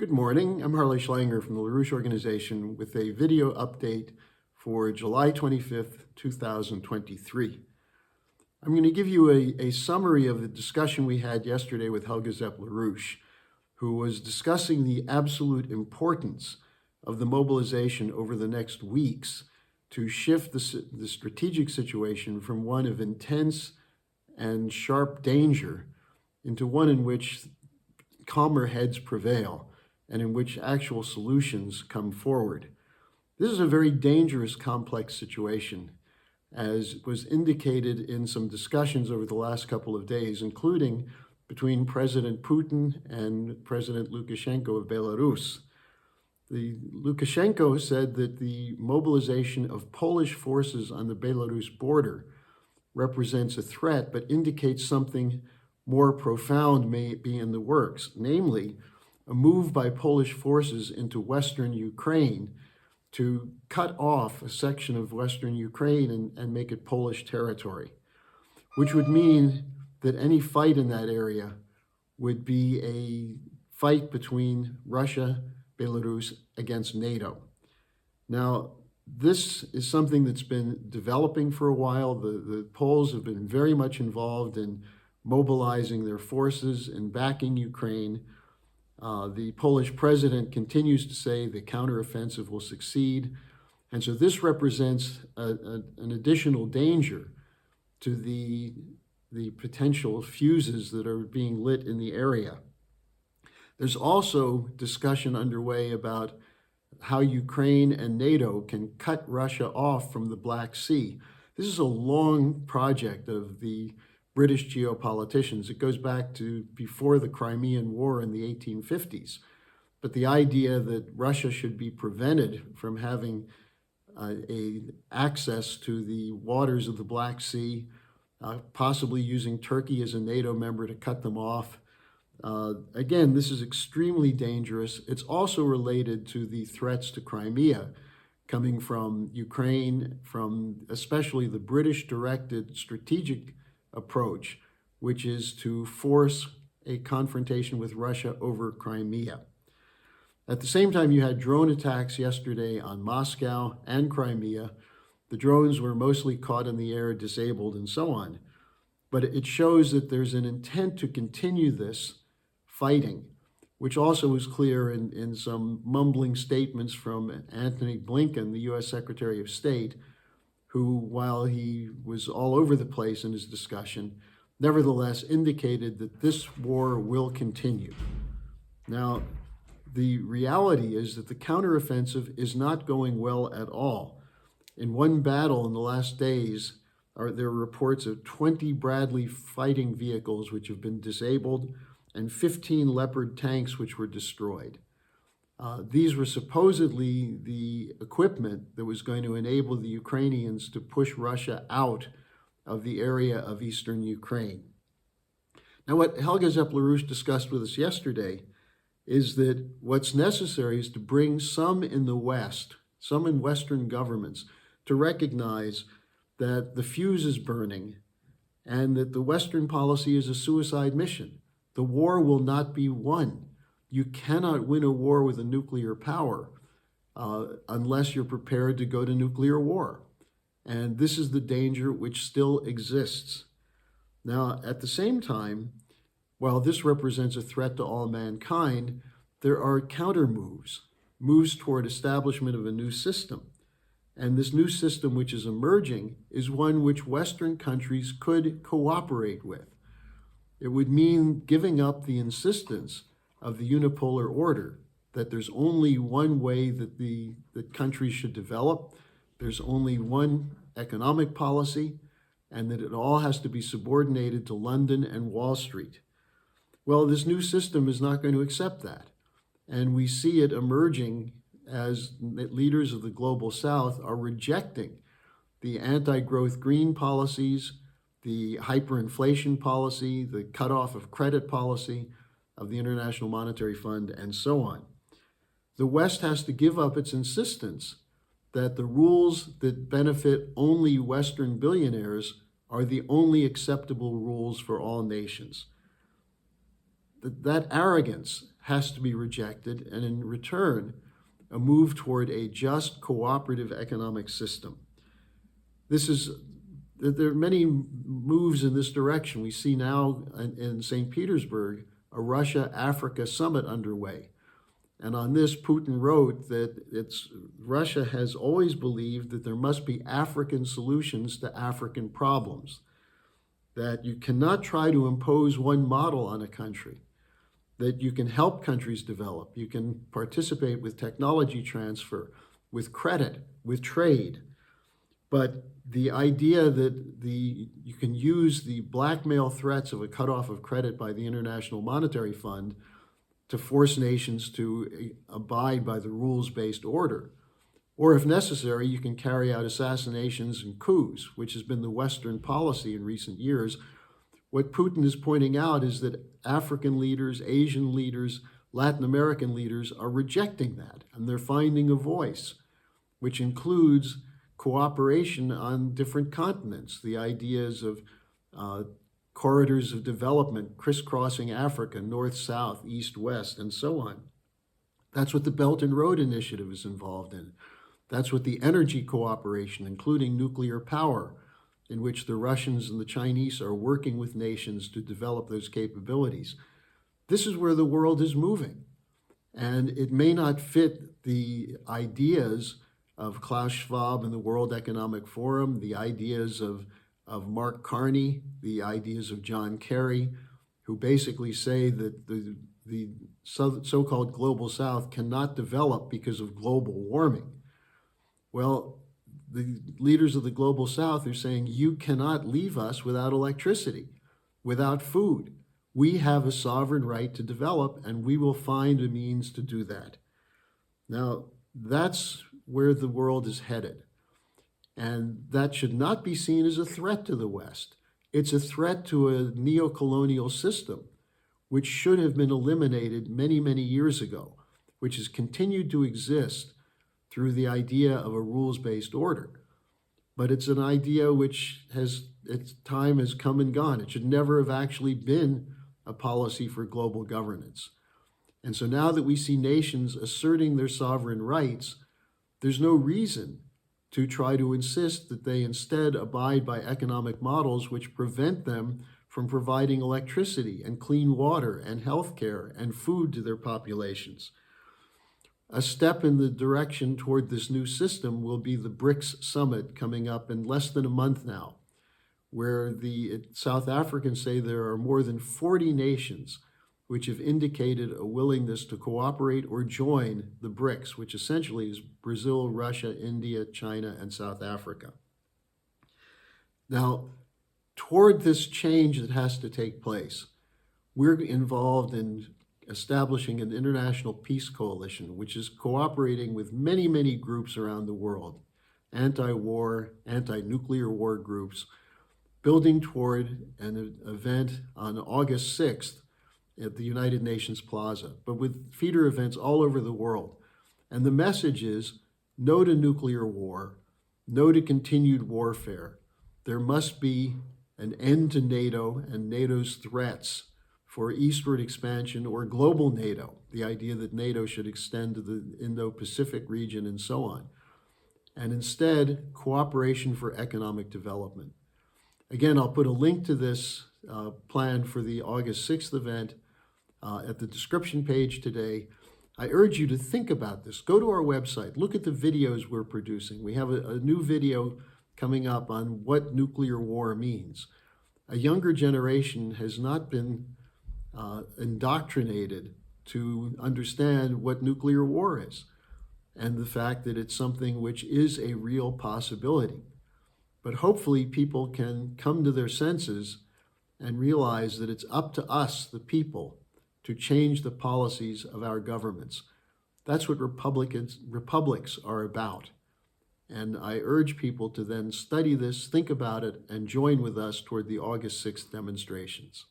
Good morning. I'm Harley Schlanger from the LaRouche organization with a video update for July 25th, 2023. I'm going to give you a summary of the discussion we had yesterday with Helga Zepp-LaRouche, who was discussing the absolute importance of the mobilization over the next weeks to shift the strategic situation from one of intense and sharp danger into one in which calmer heads prevail and in which actual solutions come forward. This is a very dangerous, complex situation, as was indicated in some discussions over the last couple of days, including between President Putin and President Lukashenko of Belarus. Lukashenko said that the mobilization of Polish forces on the Belarus border represents a threat, but indicates something more profound may be in the works, namely a move by Polish forces into Western Ukraine to cut off a section of Western Ukraine and make it Polish territory, which would mean that any fight in that area would be a fight between Russia, Belarus against NATO. Now, this is something that's been developing for a while. The Poles have been very much involved in mobilizing their forces and backing Ukraine. The Polish president continues to say the counteroffensive will succeed. And so this represents an additional danger to the potential fuses that are being lit in the area. There's also discussion underway about how Ukraine and NATO can cut Russia off from the Black Sea. This is a long project of the British geopoliticians. It goes back to before the Crimean War in the 1850s. But the idea that Russia should be prevented from having access to the waters of the Black Sea, possibly using Turkey as a NATO member to cut them off. Again, this is extremely dangerous. It's also related to the threats to Crimea coming from Ukraine, from especially the British-directed strategic approach, which is to force a confrontation with Russia over Crimea. At the same time, you had drone attacks yesterday on Moscow and Crimea. The drones were mostly caught in the air, disabled, and so on. But it shows that there's an intent to continue this fighting, which also is clear in some mumbling statements from Antony Blinken, the U.S. Secretary of State, who, while he was all over the place in his discussion, nevertheless indicated that this war will continue. Now, the reality is that the counteroffensive is not going well at all. In one battle in the last days, there are reports of 20 Bradley fighting vehicles which have been disabled and 15 Leopard tanks which were destroyed. These were supposedly the equipment that was going to enable the Ukrainians to push Russia out of the area of eastern Ukraine. Now, what Helga Zepp-LaRouche discussed with us yesterday is that what's necessary is to bring some in the West, some in Western governments, to recognize that the fuse is burning and that the Western policy is a suicide mission. The war will not be won. You cannot win a war with a nuclear power unless you're prepared to go to nuclear war. And this is the danger which still exists. Now, at the same time, while this represents a threat to all mankind, there are counter moves toward establishment of a new system. And this new system which is emerging is one which Western countries could cooperate with. It would mean giving up the insistence of the unipolar order, that there's only one way that countries should develop, there's only one economic policy, and that it all has to be subordinated to London and Wall Street. Well, this new system is not going to accept that. And we see it emerging as leaders of the global South are rejecting the anti-growth green policies, the hyperinflation policy, the cutoff of credit policy of the International Monetary Fund, and so on. The West has to give up its insistence that the rules that benefit only Western billionaires are the only acceptable rules for all nations. That arrogance has to be rejected, and in return, a move toward a just cooperative economic system. There are many moves in this direction. We see now in St. Petersburg a Russia-Africa summit underway. And on this, Putin wrote that Russia has always believed that there must be African solutions to African problems, that you cannot try to impose one model on a country, that you can help countries develop, you can participate with technology transfer, with credit, with trade. But the idea that you can use the blackmail threats of a cutoff of credit by the International Monetary Fund to force nations to abide by the rules-based order. Or if necessary, you can carry out assassinations and coups, which has been the Western policy in recent years. What Putin is pointing out is that African leaders, Asian leaders, Latin American leaders are rejecting that, and they're finding a voice, which includes cooperation on different continents, the ideas of corridors of development crisscrossing Africa, north, south, east, west, and so on. That's what the Belt and Road Initiative is involved in. That's what the energy cooperation, including nuclear power, in which the Russians and the Chinese are working with nations to develop those capabilities. This is where the world is moving. And it may not fit the ideas of Klaus Schwab and the World Economic Forum, the ideas of Mark Carney, the ideas of John Kerry, who basically say that the so-called global south cannot develop because of global warming. Well, the leaders of the global south are saying, you cannot leave us without electricity, without food. We have a sovereign right to develop, and we will find a means to do that. Now, that's where the world is headed. And that should not be seen as a threat to the West. It's a threat to a neo-colonial system, which should have been eliminated many, many years ago, which has continued to exist through the idea of a rules-based order. But it's an idea which its time has come and gone. It should never have actually been a policy for global governance. And so now that we see nations asserting their sovereign rights, there's no reason to try to insist that they instead abide by economic models which prevent them from providing electricity and clean water and healthcare and food to their populations. A step in the direction toward this new system will be the BRICS summit coming up in less than a month now, where the South Africans say there are more than 40 nations which have indicated a willingness to cooperate or join the BRICS, which essentially is Brazil, Russia, India, China, and South Africa. Now, toward this change that has to take place, we're involved in establishing an international peace coalition, which is cooperating with many, many groups around the world, anti-war, anti-nuclear war groups, building toward an event on August 6th at the United Nations Plaza, but with feeder events all over the world. And the message is no to nuclear war, no to continued warfare. There must be an end to NATO and NATO's threats for eastward expansion or global NATO, the idea that NATO should extend to the Indo-Pacific region and so on. And instead, cooperation for economic development. Again, I'll put a link to this plan for the August 6th event at the description page today. I urge you to think about this. Go to our website, look at the videos we're producing. We have a new video coming up on what nuclear war means. A younger generation has not been indoctrinated to understand what nuclear war is and the fact that it's something which is a real possibility. But hopefully people can come to their senses and realize that it's up to us, the people, to change the policies of our governments. That's what republics are about. And I urge people to then study this, think about it, and join with us toward the August 6th demonstrations.